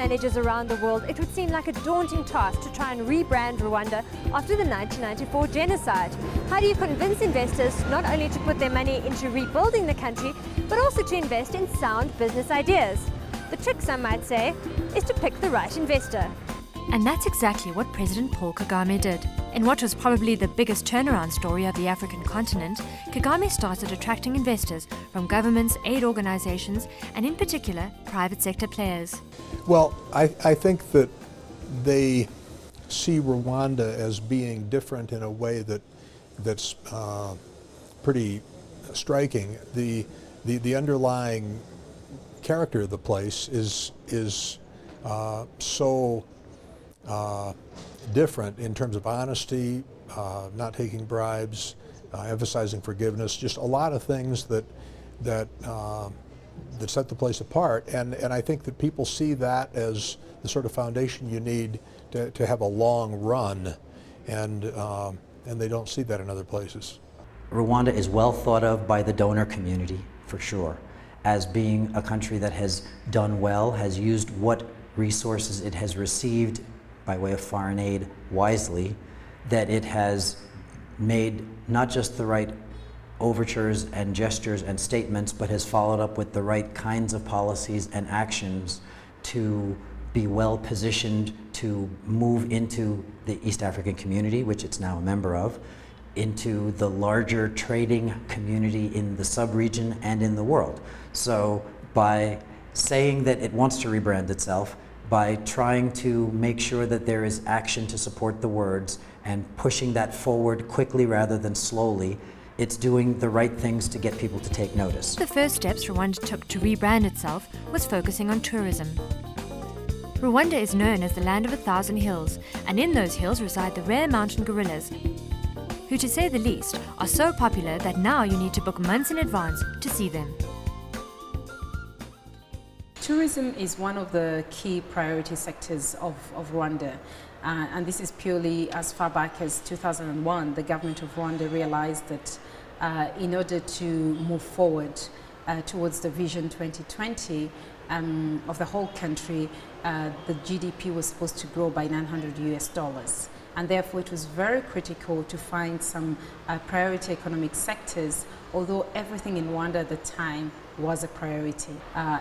managers around the world, it would seem like a daunting task to try and rebrand Rwanda after the 1994 genocide. How do you convince investors not only to put their money into rebuilding the country, but also to invest in sound business ideas? The trick, some might say, is to pick the right investor. And that's exactly what President Paul Kagame did. In what was probably the biggest turnaround story of the African continent, Kagame started attracting investors from governments, aid organizations, and in particular, private sector players. Well, I think that they see Rwanda as being different in a way that's pretty striking. The underlying character of the place is so different in terms of honesty, not taking bribes, emphasizing forgiveness, just a lot of things that set the place apart. And I think that people see that as the sort of foundation you need to have a long run, and they don't see that in other places. Rwanda is well thought of by the donor community, for sure, as being a country that has done well, has used what resources it has received by way of foreign aid wisely, that it has made not just the right overtures and gestures and statements, but has followed up with the right kinds of policies and actions to be well positioned to move into the East African community, which it's now a member of, into the larger trading community in the sub-region and in the world. So by saying that it wants to rebrand itself, by trying to make sure that there is action to support the words and pushing that forward quickly rather than slowly, it's doing the right things to get people to take notice. The first steps Rwanda took to rebrand itself was focusing on tourism. Rwanda is known as the land of 1,000 hills, and in those hills reside the rare mountain gorillas, who, to say the least, are so popular that now you need to book months in advance to see them. Tourism is one of the key priority sectors of Rwanda, and this is purely as far back as 2001. The government of Rwanda realized that in order to move forward towards the Vision 2020 of the whole country, the GDP was supposed to grow by $900 and therefore it was very critical to find some priority economic sectors, although everything in Rwanda at the time was a priority.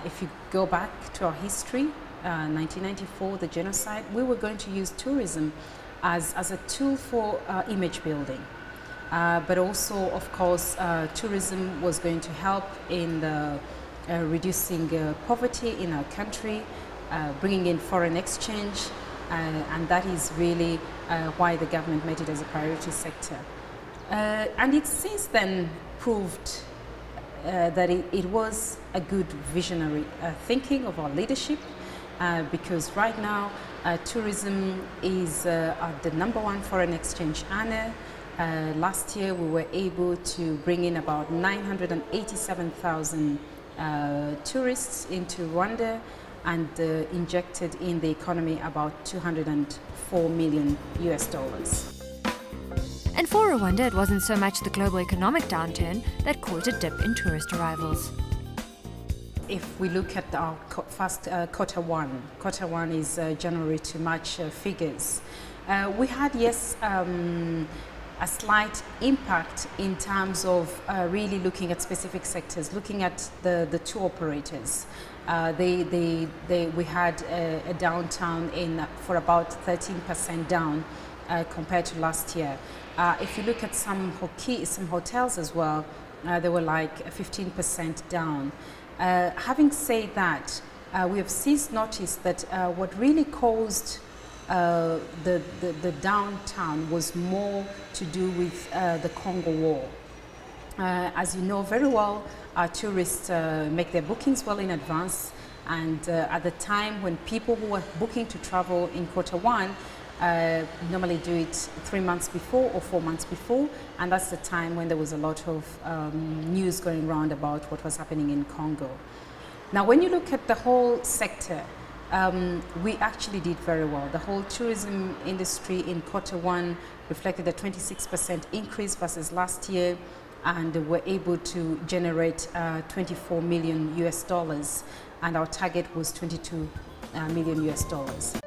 If you go back to our history, 1994, the genocide, we were going to use tourism as a tool for image building. But also, of course, tourism was going to help in reducing poverty in our country, bringing in foreign exchange, and that is really why the government made it as a priority sector. And it's since then proved that it was a good visionary thinking of our leadership, because right now tourism is the #1 foreign exchange earner. Last year we were able to bring in about 987,000 tourists into Rwanda and injected in the economy about $204 million. And for Rwanda, it wasn't so much the global economic downturn that caused a dip in tourist arrivals. If we look at our quarter one is January to March figures. We had, yes, a slight impact in terms of really looking at specific sectors, looking at the tour operators. We had a downturn for about 13% down compared to last year. If you look at some hotels as well, they were like 15% down. Having said that, we have since noticed that what really caused the downturn was more to do with the Congo War. As you know very well, our tourists make their bookings well in advance, and at the time when people who were booking to travel in quarter one normally do it 3 months before or 4 months before, and that's the time when there was a lot of news going around about what was happening in Congo. Now, when you look at the whole sector, we actually did very well. The whole tourism industry in quarter one reflected a 26% increase versus last year, and were able to generate $24 million, and our target was 22 million US dollars.